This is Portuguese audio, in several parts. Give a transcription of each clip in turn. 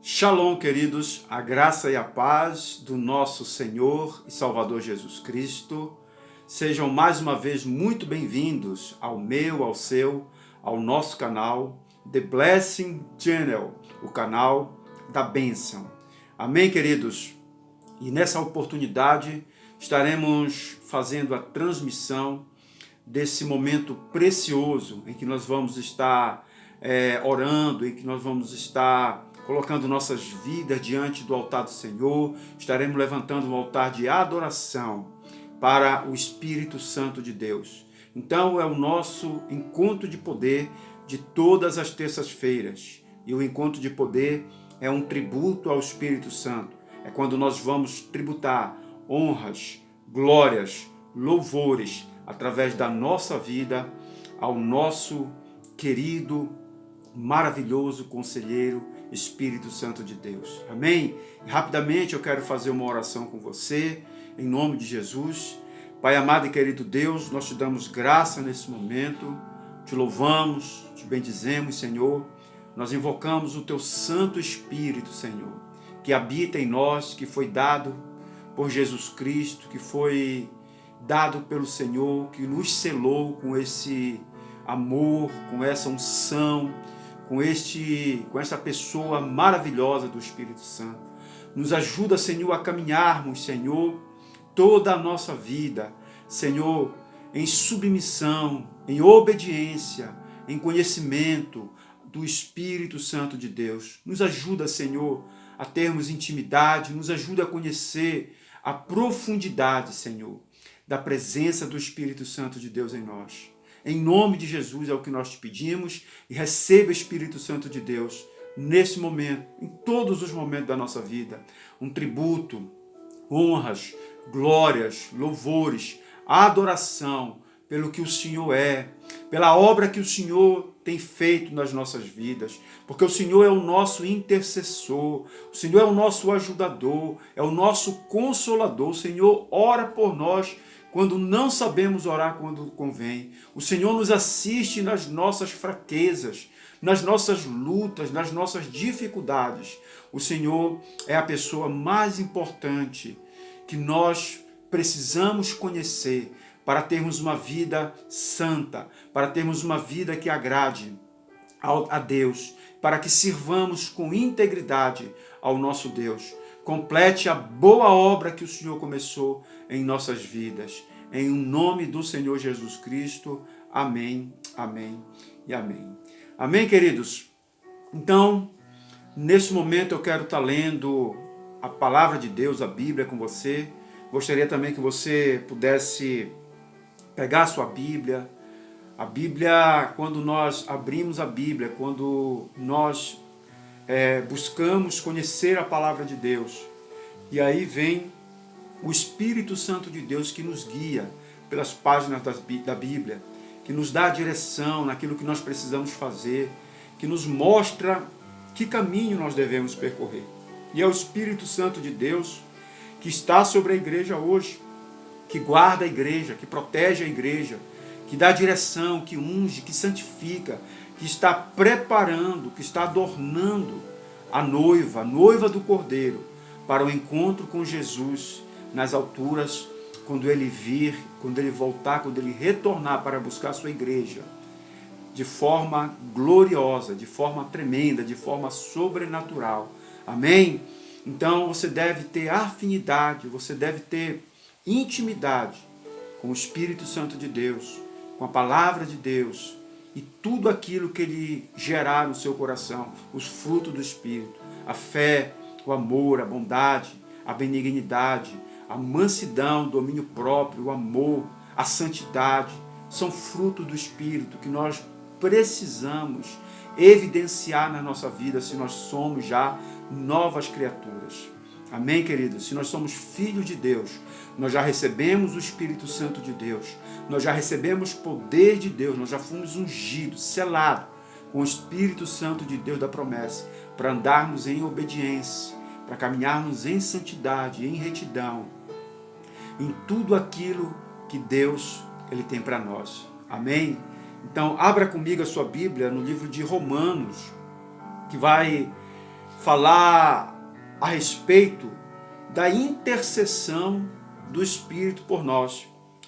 Shalom, queridos, a graça e a paz do nosso Senhor e Salvador Jesus Cristo. Sejam mais uma vez muito bem-vindos ao meu, ao seu, ao nosso canal, The Blessing Channel, o canal da bênção. Amém, queridos? E nessa oportunidade estaremos fazendo a transmissão desse momento precioso em que nós vamos estar orando, em que nós vamos estar colocando nossas vidas diante do altar do Senhor. Estaremos levantando um altar de adoração para o Espírito Santo de Deus. Então é o nosso encontro de poder de todas as terças-feiras. E o encontro de poder é um tributo ao Espírito Santo. É quando nós vamos tributar honras, glórias, louvores através da nossa vida ao nosso querido, maravilhoso conselheiro Espírito Santo de Deus. Amém? E rapidamente eu quero fazer uma oração com você, em nome de Jesus. Pai amado e querido Deus, nós te damos graça nesse momento, te louvamos, te bendizemos, Senhor. Nós invocamos o teu Santo Espírito, Senhor, que habita em nós, que foi dado por Jesus Cristo, que foi dado pelo Senhor, que nos selou com esse amor, com essa unção, com essa pessoa maravilhosa do Espírito Santo. Nos ajuda, Senhor, a caminharmos, Senhor, toda a nossa vida, Senhor, em submissão, em obediência, em conhecimento do Espírito Santo de Deus. Nos ajuda, Senhor, a termos intimidade, nos ajuda a conhecer a profundidade, Senhor, da presença do Espírito Santo de Deus em nós. Em nome de Jesus é o que nós te pedimos, e receba o Espírito Santo de Deus nesse momento, em todos os momentos da nossa vida. Um tributo, honras, glórias, louvores, adoração pelo que o Senhor é, pela obra que o Senhor tem feito nas nossas vidas, porque o Senhor é o nosso intercessor, o Senhor é o nosso ajudador, é o nosso consolador. O Senhor ora por nós quando não sabemos orar quando convém. O Senhor nos assiste nas nossas fraquezas, nas nossas lutas, nas nossas dificuldades. O Senhor é a pessoa mais importante que nós precisamos conhecer para termos uma vida santa, para termos uma vida que agrade a Deus, para que sirvamos com integridade ao nosso Deus. Complete a boa obra que o Senhor começou em nossas vidas. Em nome do Senhor Jesus Cristo. Amém, amém e amém. Amém, queridos? Então, nesse momento eu quero estar lendo a palavra de Deus, a Bíblia, com você. Gostaria também que você pudesse pegar a sua Bíblia. A Bíblia, quando nós abrimos a Bíblia, quando nós buscamos conhecer a palavra de Deus, e aí vem o Espírito Santo de Deus que nos guia pelas páginas da Bíblia, que nos dá a direção naquilo que nós precisamos fazer, que nos mostra que caminho nós devemos percorrer. E é o Espírito Santo de Deus que está sobre a igreja hoje, que guarda a igreja, que protege a igreja, que dá direção, que unge, que santifica, que está preparando, que está adornando a noiva do Cordeiro, para o encontro com Jesus nas alturas, quando ele vir, quando ele voltar, quando ele retornar para buscar a sua igreja, de forma gloriosa, de forma tremenda, de forma sobrenatural. Amém? Então você deve ter afinidade, você deve ter intimidade com o Espírito Santo de Deus, com a palavra de Deus e tudo aquilo que ele gerar no seu coração, os frutos do Espírito, a fé, o amor, a bondade, a benignidade, a mansidão, o domínio próprio, o amor, a santidade, são frutos do Espírito que nós precisamos evidenciar na nossa vida se nós somos já novas criaturas. Amém, queridos? Se nós somos filhos de Deus, nós já recebemos o Espírito Santo de Deus, nós já recebemos poder de Deus, nós já fomos ungidos, selados com o Espírito Santo de Deus da promessa, para andarmos em obediência, para caminharmos em santidade, em retidão, em tudo aquilo que Deus ele tem para nós. Amém? Então, abra comigo a sua Bíblia no livro de Romanos, que vai falar a respeito da intercessão do Espírito por nós.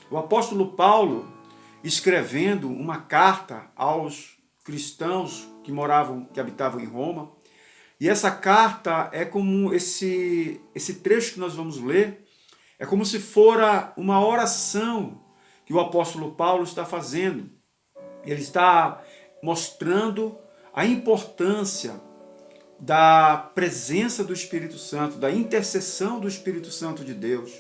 O apóstolo Paulo, escrevendo uma carta aos cristãos que habitavam em Roma, e essa carta é como esse trecho que nós vamos ler, é como se fora uma oração que o apóstolo Paulo está fazendo. Ele está mostrando a importância da presença do Espírito Santo, da intercessão do Espírito Santo de Deus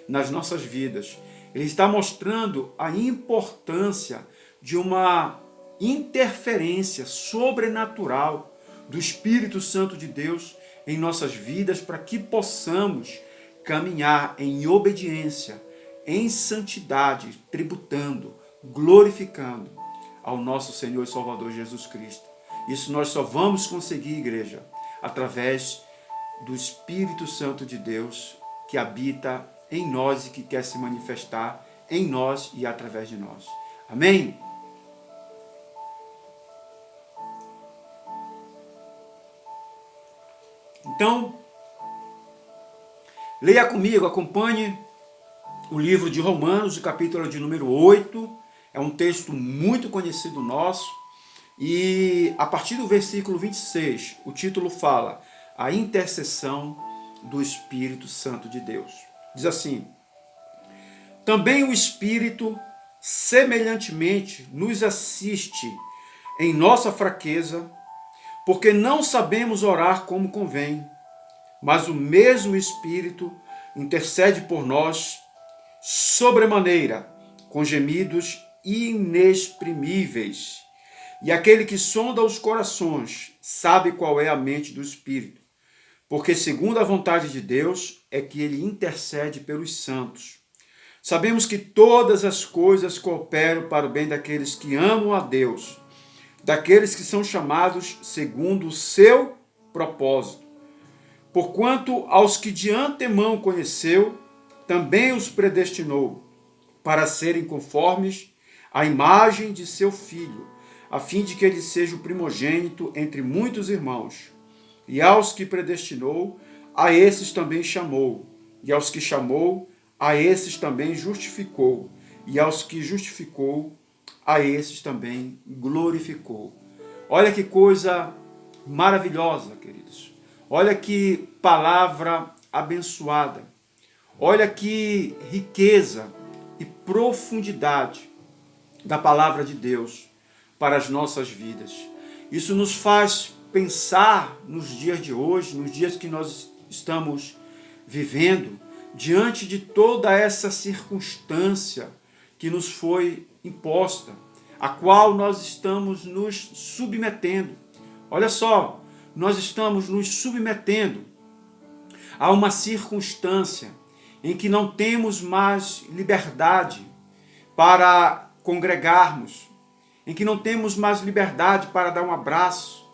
nas nossas vidas. Ele está mostrando a importância de uma interferência sobrenatural do Espírito Santo de Deus em nossas vidas para que possamos caminhar em obediência, em santidade, tributando, glorificando ao nosso Senhor e Salvador Jesus Cristo. Isso nós só vamos conseguir, igreja, através do Espírito Santo de Deus que habita em nós e que quer se manifestar em nós e através de nós. Amém? Então, leia comigo, acompanhe o livro de Romanos, o capítulo de número 8. É um texto muito conhecido nosso. E a partir do versículo 26, o título fala: a intercessão do Espírito Santo de Deus. Diz assim: também o Espírito semelhantemente nos assiste em nossa fraqueza, porque não sabemos orar como convém, mas o mesmo Espírito intercede por nós sobremaneira, com gemidos inexprimíveis. E aquele que sonda os corações sabe qual é a mente do Espírito, porque segundo a vontade de Deus é que ele intercede pelos santos. Sabemos que todas as coisas cooperam para o bem daqueles que amam a Deus, daqueles que são chamados segundo o seu propósito. Porquanto aos que de antemão conheceu, também os predestinou para serem conformes à imagem de seu Filho, a fim de que ele seja o primogênito entre muitos irmãos. E aos que predestinou, a esses também chamou. E aos que chamou, a esses também justificou. E aos que justificou, a esses também glorificou. Olha que coisa maravilhosa, queridos. Olha que palavra abençoada. Olha que riqueza e profundidade da palavra de Deus para as nossas vidas. Isso nos faz pensar nos dias de hoje, nos dias que nós estamos vivendo, diante de toda essa circunstância que nos foi imposta, a qual nós estamos nos submetendo. Olha só, nós estamos nos submetendo a uma circunstância em que não temos mais liberdade para congregarmos, em que não temos mais liberdade para dar um abraço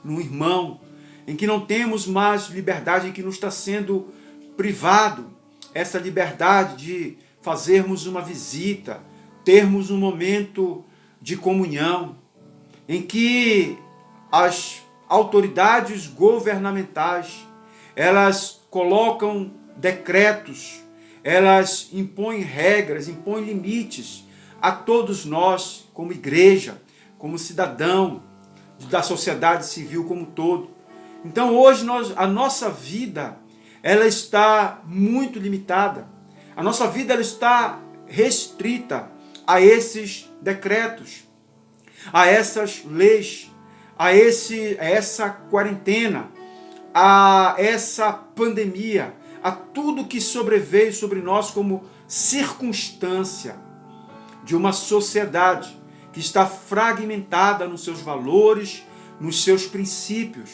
no irmão, em que não temos mais liberdade, em que nos está sendo privado essa liberdade de fazermos uma visita, termos um momento de comunhão, em que as autoridades governamentais, elas colocam decretos, elas impõem regras, impõem limites a todos nós, como igreja, como cidadão da sociedade civil como um todo. Então hoje a nossa vida, ela está muito limitada. A nossa vida ela está restrita a esses decretos, a essas leis, a essa quarentena, a essa pandemia, a tudo que sobreveio sobre nós como circunstância de uma sociedade que está fragmentada nos seus valores, nos seus princípios.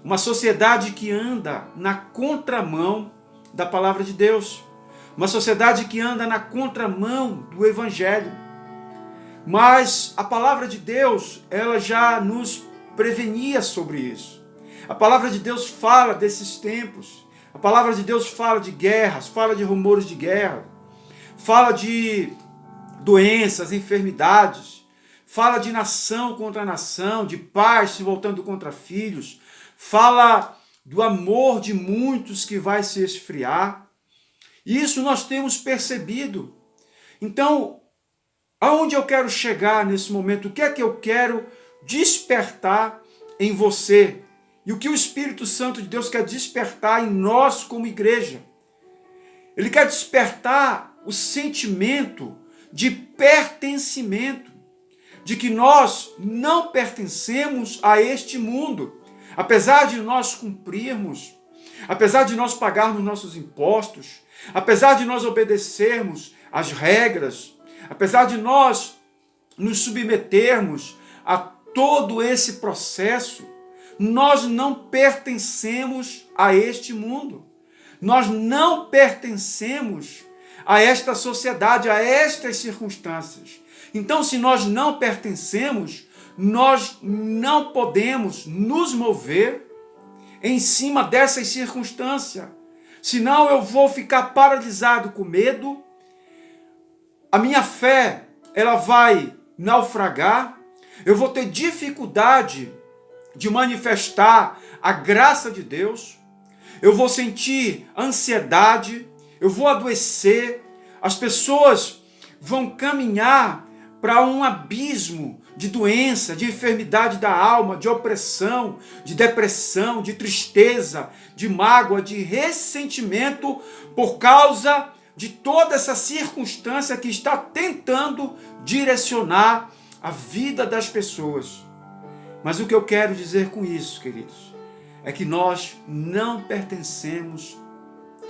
Uma sociedade que anda na contramão da palavra de Deus. Uma sociedade que anda na contramão do Evangelho. Mas a palavra de Deus, ela já nos prevenia sobre isso. A palavra de Deus fala desses tempos. A palavra de Deus fala de guerras, fala de rumores de guerra, fala de doenças, enfermidades, fala de nação contra nação, de pais se voltando contra filhos, fala do amor de muitos que vai se esfriar. Isso nós temos percebido. Então, aonde eu quero chegar nesse momento? O que é que eu quero despertar em você? E o que o Espírito Santo de Deus quer despertar em nós como igreja? Ele quer despertar o sentimento de pertencimento, de que nós não pertencemos a este mundo. Apesar de nós cumprirmos, apesar de nós pagarmos nossos impostos, apesar de nós obedecermos às regras, apesar de nós nos submetermos a todo esse processo, nós não pertencemos a este mundo. Nós não pertencemos a esta sociedade, a estas circunstâncias. Então, se nós não pertencemos, nós não podemos nos mover em cima dessas circunstâncias. Senão eu vou ficar paralisado com medo, a minha fé ela vai naufragar, eu vou ter dificuldade de manifestar a graça de Deus, eu vou sentir ansiedade, eu vou adoecer, as pessoas vão caminhar para um abismo de doença, de enfermidade da alma, de opressão, de depressão, de tristeza, de mágoa, de ressentimento, por causa de toda essa circunstância que está tentando direcionar a vida das pessoas. Mas o que eu quero dizer com isso, queridos, é que nós não pertencemos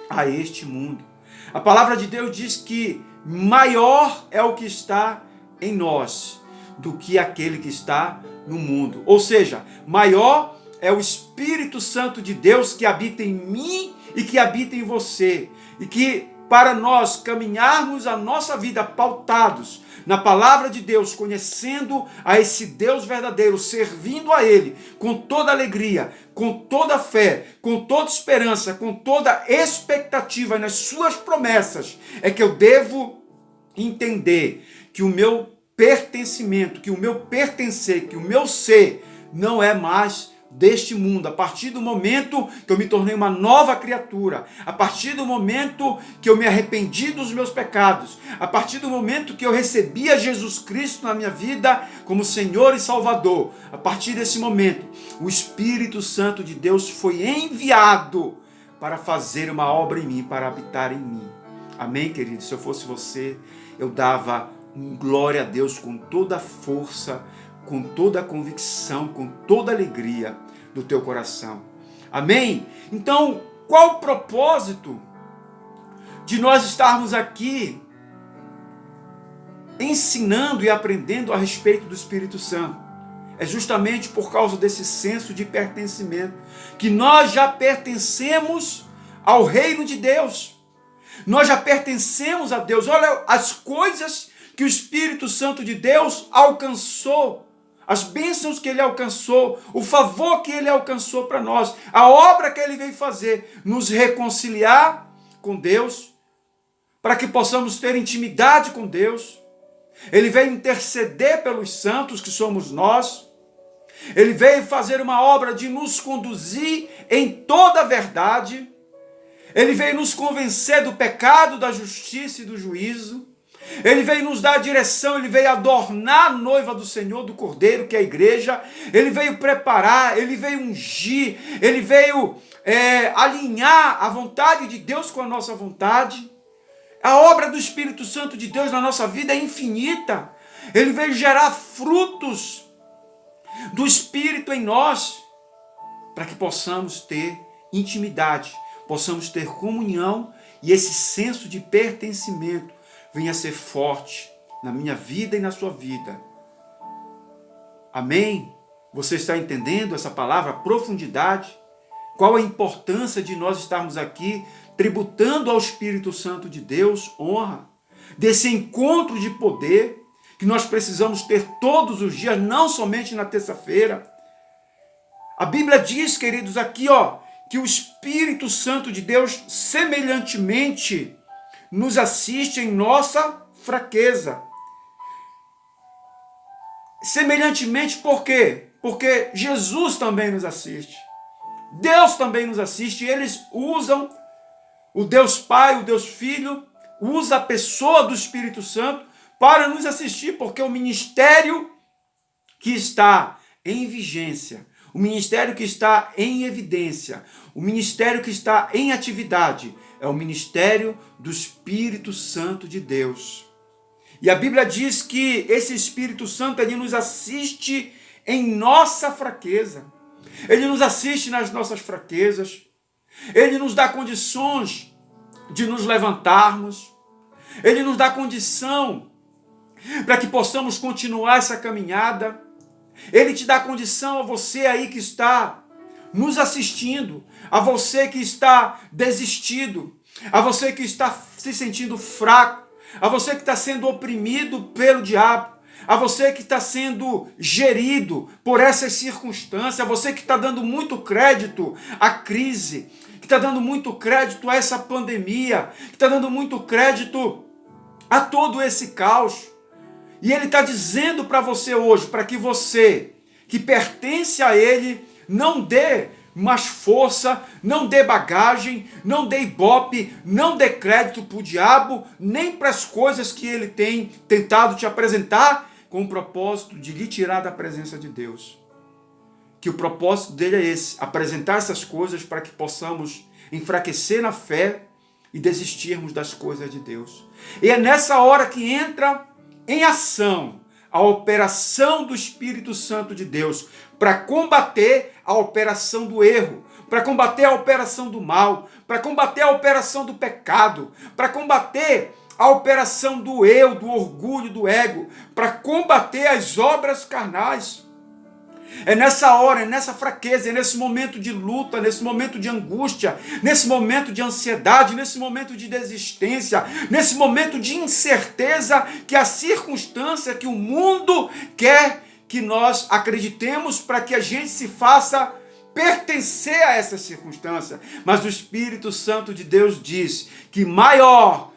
a este mundo. A palavra de Deus diz que maior é o que está em nós do que aquele que está no mundo. Ou seja, maior é o Espírito Santo de Deus que habita em mim e que habita em você. E que para nós caminharmos a nossa vida pautados na palavra de Deus, conhecendo a esse Deus verdadeiro, servindo a Ele com toda alegria, com toda fé, com toda esperança, com toda expectativa nas suas promessas, é que eu devo entender que o meu pertencimento, que o meu pertencer, que o meu ser não é mais deste mundo. A partir do momento que eu me tornei uma nova criatura, a partir do momento que eu me arrependi dos meus pecados, a partir do momento que eu recebi a Jesus Cristo na minha vida como Senhor e Salvador, a partir desse momento, o Espírito Santo de Deus foi enviado para fazer uma obra em mim, para habitar em mim. Amém, querido? Se eu fosse você, eu dava glória a Deus com toda a força, com toda a convicção, com toda a alegria do teu coração. Amém? Então, qual o propósito de nós estarmos aqui ensinando e aprendendo a respeito do Espírito Santo? É justamente por causa desse senso de pertencimento, que nós já pertencemos ao reino de Deus. Nós já pertencemos a Deus. Olha as coisas que o Espírito Santo de Deus alcançou, as bênçãos que Ele alcançou, o favor que Ele alcançou para nós, a obra que Ele veio fazer, nos reconciliar com Deus, para que possamos ter intimidade com Deus. Ele veio interceder pelos santos, que somos nós. Ele veio fazer uma obra de nos conduzir em toda a verdade. Ele veio nos convencer do pecado, da justiça e do juízo. Ele veio nos dar a direção, ele veio adornar a noiva do Senhor, do Cordeiro, que é a igreja. Ele veio preparar, ele veio ungir, ele veio alinhar a vontade de Deus com a nossa vontade. A obra do Espírito Santo de Deus na nossa vida é infinita. Ele veio gerar frutos do Espírito em nós, para que possamos ter intimidade, possamos ter comunhão e esse senso de pertencimento venha a ser forte na minha vida e na sua vida. Amém? Você está entendendo essa palavra, a profundidade? Qual a importância de nós estarmos aqui tributando ao Espírito Santo de Deus honra, desse encontro de poder que nós precisamos ter todos os dias, não somente na terça-feira. A Bíblia diz, queridos, aqui, que o Espírito Santo de Deus semelhantemente nos assiste em nossa fraqueza. Semelhantemente por quê? Porque Jesus também nos assiste. Deus também nos assiste. Eles usam o Deus Pai, o Deus Filho, usa a pessoa do Espírito Santo para nos assistir, porque o ministério que está em vigência, o ministério que está em evidência, o ministério que está em atividade, é o ministério do Espírito Santo de Deus. E a Bíblia diz que esse Espírito Santo, ele nos assiste em nossa fraqueza. Ele nos assiste nas nossas fraquezas. Ele nos dá condições de nos levantarmos. Ele nos dá condição para que possamos continuar essa caminhada. Ele te dá condição a você aí que está nos assistindo, a você que está desistido, a você que está se sentindo fraco, a você que está sendo oprimido pelo diabo, a você que está sendo gerido por essas circunstâncias, a você que está dando muito crédito à crise, que está dando muito crédito a essa pandemia, que está dando muito crédito a todo esse caos. E ele está dizendo para você hoje, para que você, que pertence a ele, não dê mais força, não dê bagagem, não dê ibope, não dê crédito para o diabo, nem para as coisas que ele tem tentado te apresentar, com o propósito de lhe tirar da presença de Deus. Que o propósito dele é esse, apresentar essas coisas para que possamos enfraquecer na fé e desistirmos das coisas de Deus. E é nessa hora que entra em ação a operação do Espírito Santo de Deus para combater a operação do erro, para combater a operação do mal, para combater a operação do pecado, para combater a operação do eu, do orgulho, do ego, para combater as obras carnais. É nessa hora, é nessa fraqueza, é nesse momento de luta, nesse momento de angústia, nesse momento de ansiedade, nesse momento de desistência, nesse momento de incerteza, que a circunstância, que o mundo quer que nós acreditemos para que a gente se faça pertencer a essa circunstância. Mas o Espírito Santo de Deus diz que maior,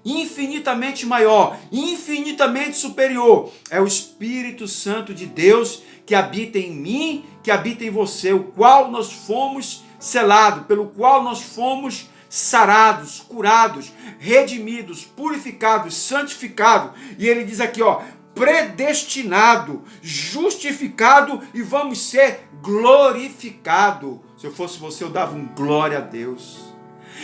infinitamente maior, infinitamente superior é o Espírito Santo de Deus que habita em mim, que habita em você, o qual nós fomos selados, pelo qual nós fomos sarados, curados, redimidos, purificados, santificados. E ele diz aqui, predestinado, justificado e vamos ser glorificado. Se eu fosse você, eu dava um glória a Deus.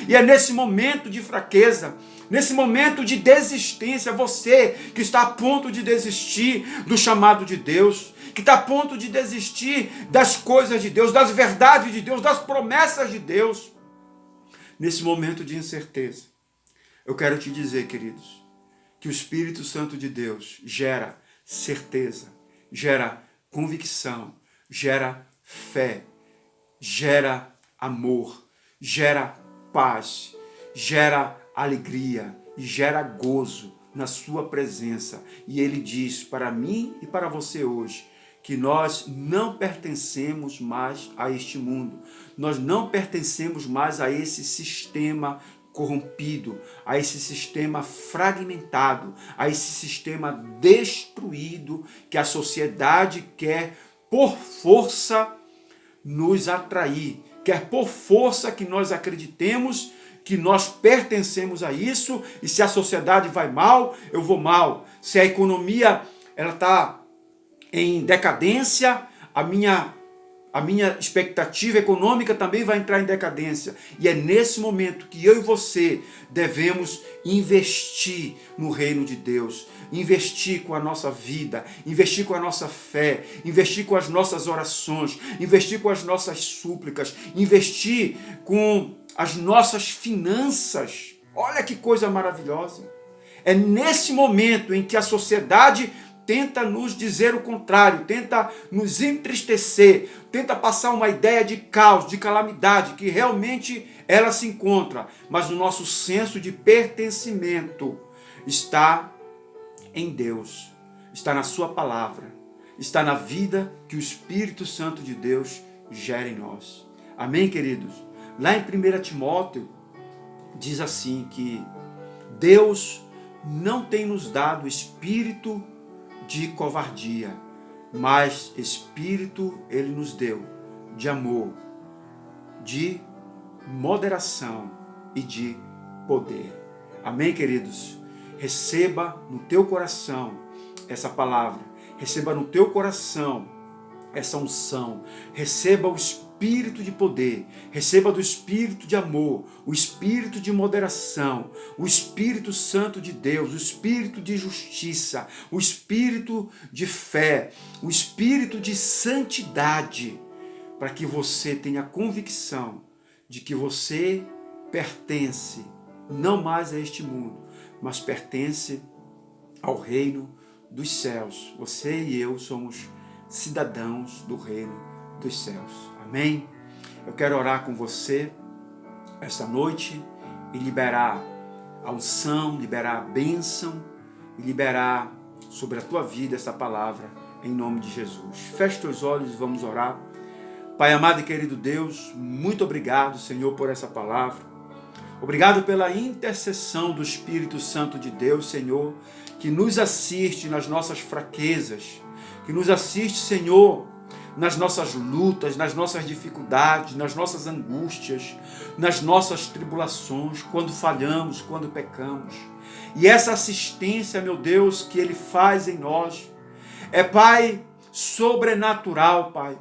E é nesse momento de fraqueza, nesse momento de desistência, você que está a ponto de desistir do chamado de Deus, que está a ponto de desistir das coisas de Deus, das verdades de Deus, das promessas de Deus, nesse momento de incerteza, eu quero te dizer, queridos, que o Espírito Santo de Deus gera certeza, gera convicção, gera fé, gera amor, gera paz, gera alegria e gera gozo na sua presença. E ele diz para mim e para você hoje que nós não pertencemos mais a este mundo, nós não pertencemos mais a esse sistema corrompido, a esse sistema fragmentado, a esse sistema destruído que a sociedade quer por força nos atrair, quer por força que nós acreditemos que nós pertencemos a isso, e se a sociedade vai mal, eu vou mal. Se a economia ela está em decadência, a minha expectativa econômica também vai entrar em decadência. E é nesse momento que eu e você devemos investir no reino de Deus, investir com a nossa vida, investir com a nossa fé, investir com as nossas orações, investir com as nossas súplicas, investir com as nossas finanças. Olha que coisa maravilhosa. É nesse momento em que a sociedade tenta nos dizer o contrário, tenta nos entristecer, tenta passar uma ideia de caos, de calamidade, que realmente ela se encontra, mas o nosso senso de pertencimento está em Deus, está na sua palavra, está na vida que o Espírito Santo de Deus gera em nós. Amém, queridos? Lá em 1 Timóteo, diz assim que Deus não tem nos dado espírito de covardia, mas espírito ele nos deu de amor, de moderação e de poder. Amém, queridos? Receba no teu coração essa palavra, receba no teu coração essa unção, receba o espírito de poder, receba do espírito de amor, o espírito de moderação, o Espírito Santo de Deus, o espírito de justiça, o espírito de fé, o espírito de santidade, para que você tenha convicção de que você pertence não mais a este mundo, mas pertence ao reino dos céus. Você e eu somos cidadãos do reino dos céus. Amém? Eu quero orar com você esta noite e liberar a unção, liberar a bênção e liberar sobre a tua vida essa palavra em nome de Jesus. Feche teus olhos e vamos orar. Pai amado e querido Deus, muito obrigado, Senhor, por essa palavra. Obrigado pela intercessão do Espírito Santo de Deus, Senhor, que nos assiste nas nossas fraquezas, que nos assiste, Senhor, nas nossas lutas, nas nossas dificuldades, nas nossas angústias, nas nossas tribulações, quando falhamos, quando pecamos. E essa assistência, meu Deus, que Ele faz em nós, é, Pai, sobrenatural, Pai.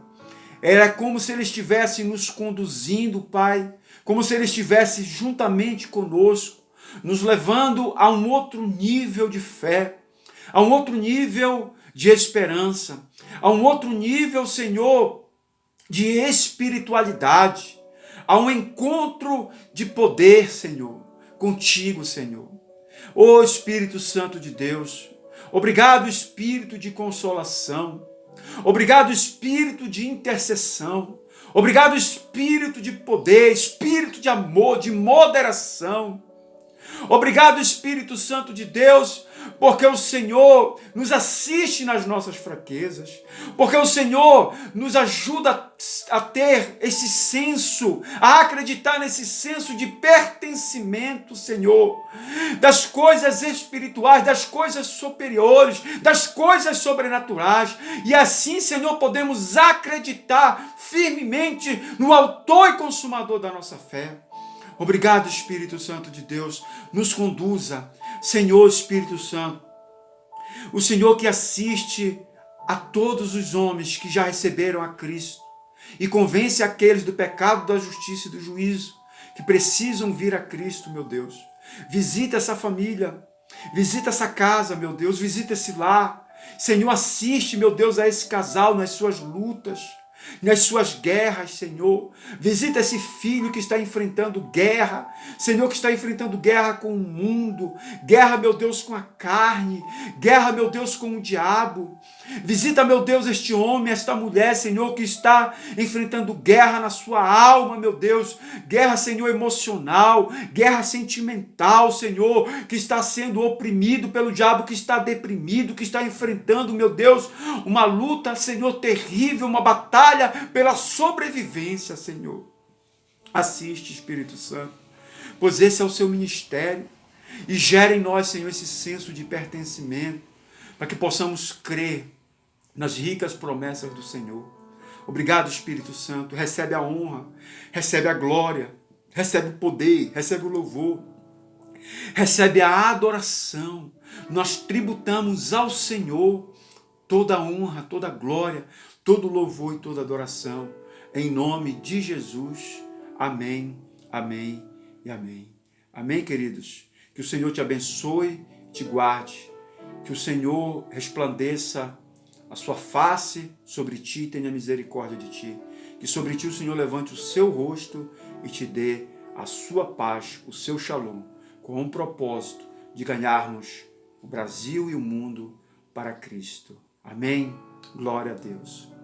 É como se Ele estivesse nos conduzindo, Pai, como se Ele estivesse juntamente conosco, nos levando a um outro nível de fé, a um outro nível de esperança, a um outro nível, Senhor, de espiritualidade, a um encontro de poder, Senhor, contigo, Senhor. Ô Espírito Santo de Deus, obrigado, Espírito de consolação, obrigado, Espírito de intercessão, obrigado, Espírito de poder, Espírito de amor, de moderação. Obrigado, Espírito Santo de Deus, porque o Senhor nos assiste nas nossas fraquezas, porque o Senhor nos ajuda a ter esse senso, a acreditar nesse senso de pertencimento, Senhor, das coisas espirituais, das coisas superiores, das coisas sobrenaturais, e assim, Senhor, podemos acreditar firmemente no autor e consumador da nossa fé. Obrigado, Espírito Santo de Deus, nos conduza, Senhor Espírito Santo, o Senhor que assiste a todos os homens que já receberam a Cristo e convence aqueles do pecado, da justiça e do juízo que precisam vir a Cristo, meu Deus. Visita essa família, visita essa casa, meu Deus, visita esse lar. Senhor, assiste, meu Deus, a esse casal nas suas lutas, nas suas guerras, Senhor. Visita esse filho que está enfrentando guerra, Senhor, que está enfrentando guerra com o mundo, guerra, meu Deus, com a carne, guerra, meu Deus, com o diabo. Visita, meu Deus, este homem, esta mulher, Senhor, que está enfrentando guerra na sua alma, meu Deus, guerra, Senhor, emocional, guerra sentimental, Senhor, que está sendo oprimido pelo diabo, que está deprimido, que está enfrentando, meu Deus, uma luta, Senhor, terrível, uma batalha pela sobrevivência, Senhor. Assiste, Espírito Santo, pois esse é o seu ministério, e gera em nós, Senhor, esse senso de pertencimento, para que possamos crer nas ricas promessas do Senhor. Obrigado, Espírito Santo. Recebe a honra, recebe a glória, recebe o poder, recebe o louvor, recebe a adoração. Nós tributamos ao Senhor toda a honra, toda a glória, todo o louvor e toda a adoração. Em nome de Jesus. Amém, amém e amém. Amém, queridos? Que o Senhor te abençoe, te guarde. Que o Senhor resplandeça a sua face sobre ti e tenha misericórdia de ti. Que sobre ti o Senhor levante o seu rosto e te dê a sua paz, o seu shalom, com o propósito de ganharmos o Brasil e o mundo para Cristo. Amém? Glória a Deus.